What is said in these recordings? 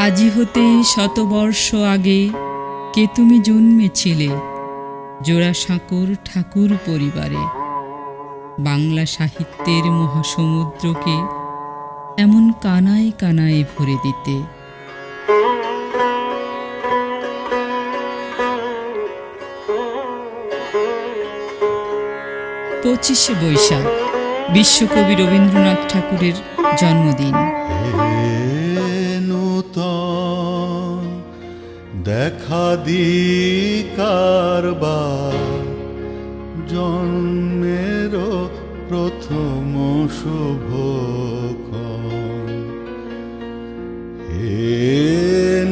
আজি হতেই শতবর্ষ আগে কে তুমি জন্মেছিলে জোড়াসাঁকোর ঠাকুর পরিবারে। বাংলা সাহিত্যের মহাসমুদ্রকে এমন কানায় কানায় ভরে দিতে। 25শে বৈশাখ বিশ্বকবি রবীন্দ্রনাথ ঠাকুরের জন্মদিন। দেখা দিকারবার জন্মের প্রথম শুভক্ষণ। হে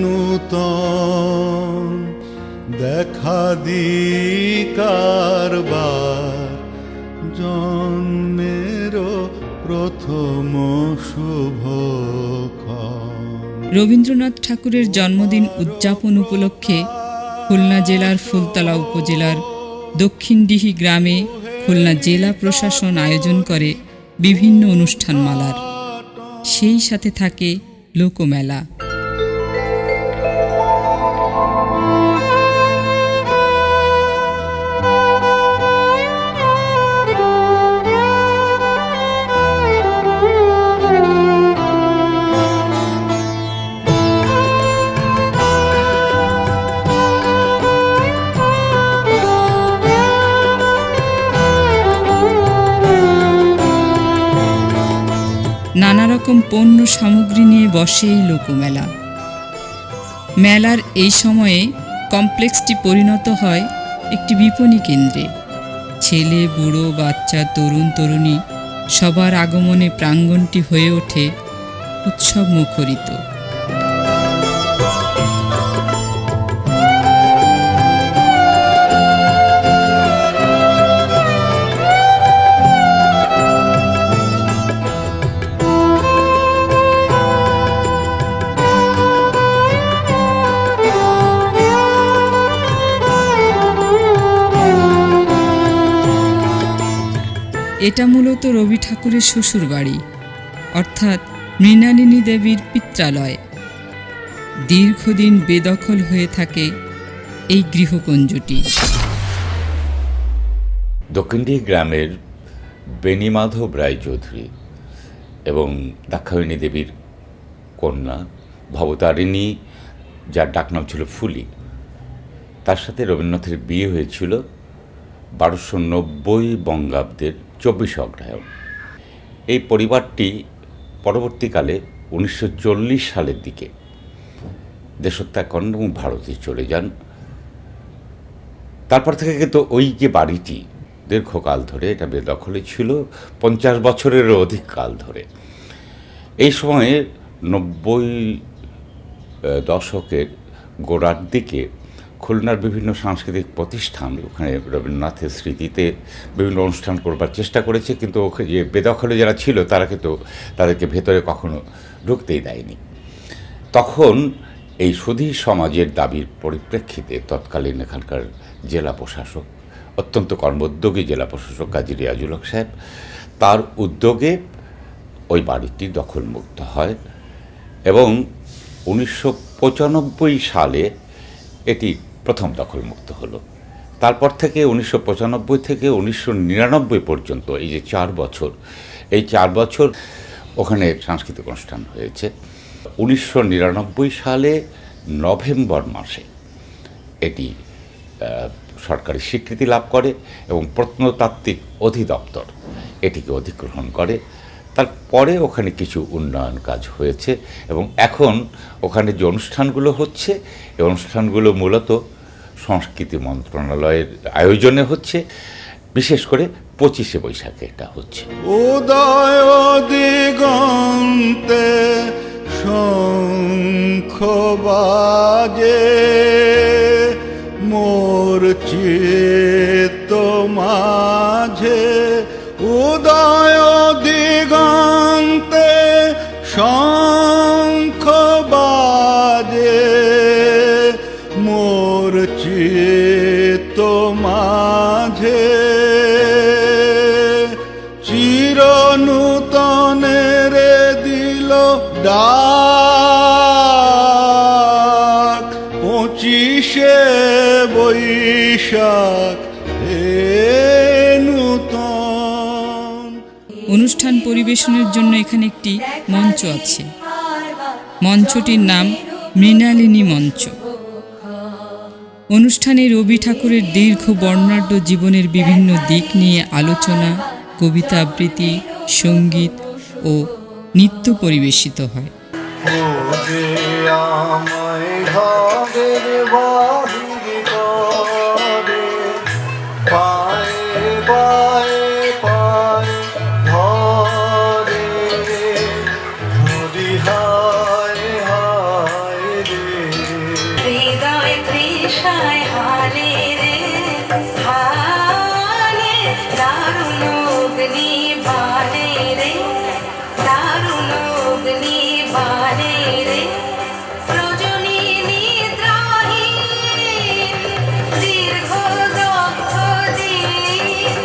নূতন দেখা দিকারবার জন্মের প্রথম শুভক্ষণ। রবীন্দ্রনাথ ঠাকুরের জন্মদিন উদযাপন উপলক্ষে খুলনা জেলার ফুলতলা উপজেলার দক্ষিণডিহি গ্রামে খুলনা জেলা প্রশাসন আয়োজন করে বিভিন্ন অনুষ্ঠানমালার। সেই সাথে থাকে লোকমেলা। নানা রকম পণ্য সামগ্রী নিয়ে বসে এই লোকমেলা। মেলার এই সময়ে কমপ্লেক্সটি পরিণত হয় একটি বিপণী কেন্দ্রে। ছেলে বুড়ো বাচ্চা তরুণ তরুণী সবার আগমনে প্রাঙ্গণটি হয়ে ওঠে উৎসব মুখরিত। এটা মূলত রবি ঠাকুরের শ্বশুর বাড়ি, অর্থাৎ মৃণালিনী দেবীর পিত্রালয়। দীর্ঘদিন বেদখল হয়ে থাকে এই গৃহকুঞ্জটি। দক্ষিণডিহি গ্রামের বেণীমাধব রায়চৌধুরী এবং দাক্ষায়ণী দেবীর কন্যা ভবতারিণী, যার ডাকনাম ছিল ফুলি, তার সাথে রবীন্দ্রনাথের বিয়ে হয়েছিল 1290 বঙ্গাব্দের 24 অগ্রহায়ণ। এই পরিবারটি পরবর্তীকালে 1940 সালের দিকে দেশত্যাগ করেন এবং ভারতে চলে যান। তারপর থেকে কিন্তু ওই যে বাড়িটি দীর্ঘকাল ধরে এটা বেদখলে ছিল, 50 বছরেরও অধিক কাল ধরে। এই সময়ে 90 দশকের গোড়ার দিকে খুলনার বিভিন্ন সাংস্কৃতিক প্রতিষ্ঠান ওখানে রবীন্দ্রনাথের স্মৃতিতে বিভিন্ন অনুষ্ঠান করবার চেষ্টা করেছে, কিন্তু যে বেদখলে যারা ছিল তারা কিন্তু তাদেরকে ভেতরে কখনো ঢুকতেই দেয়নি। তখন এই সুধী সমাজের দাবির পরিপ্রেক্ষিতে তৎকালীন এখানকার জেলা প্রশাসক, অত্যন্ত কর্মোদ্যোগী জেলা প্রশাসক কাজী রিয়াজুল হক সাহেব, তার উদ্যোগে ওই বাড়িটি দখলমুক্ত হয় এবং 1995 সালে এটি প্রথম দখলমুক্ত হলো। তারপর থেকে 1995 থেকে 1999 পর্যন্ত এই যে 4 বছর, এই 4 বছর ওখানে সাংস্কৃতিক অনুষ্ঠান হয়েছে। 1999 সালে নভেম্বর মাসে এটি সরকারি স্বীকৃতি লাভ করে এবং প্রত্নতাত্ত্বিক অধিদপ্তর এটিকে অধিগ্রহণ করে। তারপরে ওখানে কিছু উন্নয়ন কাজ হয়েছে এবং এখন ওখানে যে অনুষ্ঠানগুলো হচ্ছে, এই অনুষ্ঠানগুলো মূলত সংস্কৃতি মন্ত্রণালয়ের আয়োজনে হচ্ছে। বিশেষ করে 25শে বৈশাখে এটা হচ্ছে। উদয় দিগন্তে শঙ্খ বাজে, মোর চিত্ত মাঝে উদয় দিগন্তে শঙ্খ বাজে, মোর চিত্ত মাঝে চির নূতনের দিল ডাক। বৈশাখ হে নূতন। অনুষ্ঠান পরিবেশনের জন্য এখানে একটি মঞ্চ আছে। মঞ্চটির নাম মৃণালিনী মঞ্চ। অনুষ্ঠানে রবি ঠাকুরের দীর্ঘ বর্ণাঢ্য জীবনের বিভিন্ন দিক নিয়ে আলোচনা, কবিতা আবৃত্তি, সঙ্গীত ও নৃত্য পরিবেশিত হয়। যে আমায় ঘরের বাহির করে, পায়ে পায়ে পায়ে ধরে, হরি হায় হায় রে। হৃদয় তৃষায় হালে রে হালে, দারুণ অগ্নি বালে রে, দারুণ অগ্নি বালে রে। রজনী নিদ্রাহীন দীর্ঘ দগ্ধ দিন,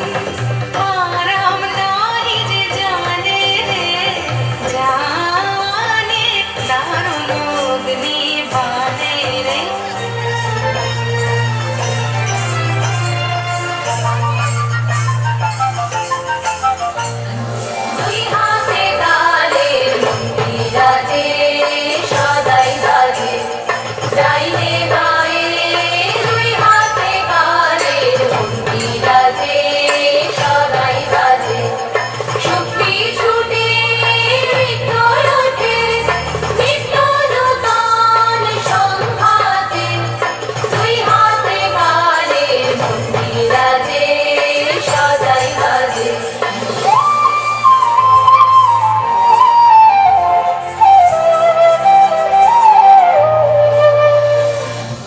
আরাম নাহি যে জানে রে জানে, দারুণ অগ্নি বালে রে। দুই হাতে তালের মুঠি রাজে, সদাই বাজে ডাইনে বাঁয়ে। দুই হাতে তালের মুঠি রাজে, সদাই বাজে শক্তি ছুটে বিকল ওঠে, নিত্য নূতন সংঘাতে। দুই হাতে তালের মুঠি রাজে, সদাই বাজে।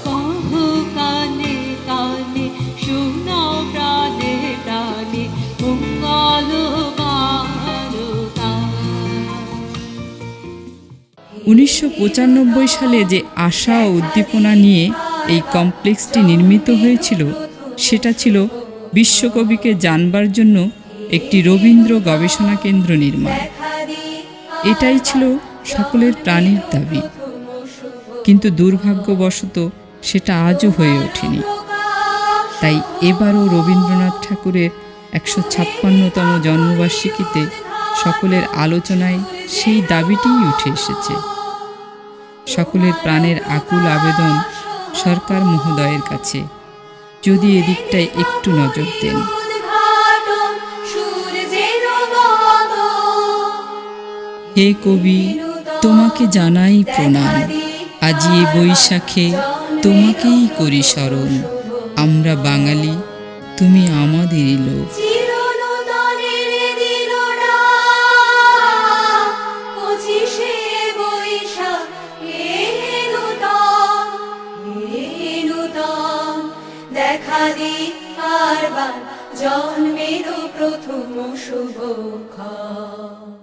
কহো কানে কানে শোনাও প্রাণে প্রাণে মঙ্গল বারতা। 1995 সালে যে আশা ও উদ্দীপনা নিয়ে এই কমপ্লেক্সটি নির্মিত হয়েছিল, সেটা ছিল বিশ্বকবিকে জানবার জন্য একটি রবীন্দ্র গবেষণা কেন্দ্র নির্মাণ। এটাই ছিল সকলের প্রাণের দাবি, কিন্তু দুর্ভাগ্যবশত সেটা আজও হয়ে ওঠেনি। তাই এবারও রবীন্দ্রনাথ ঠাকুরের 156তম জন্মবার্ষিকীতে সকলের আলোচনায় সেই দাবিটিই উঠে এসেছে। সকলের প্রাণের আকুল আবেদন সরকার মহোদয়ের কাছে, যদি এদিকটায় একটু নজর দেন। হে কবি, তোমাকে জানাই প্রণাম। আজি এ বৈশাখে তোমাকেই করি স্মরণ। আমরা বাঙালি, তুমি আমাদেরই লোক। চিরনূতনের দিলনা, 25শে বৈশাখ হে নূতন, হে নূতন। দেখা দিক আরবার জন্মেরও প্রথম শুভক্ষণ।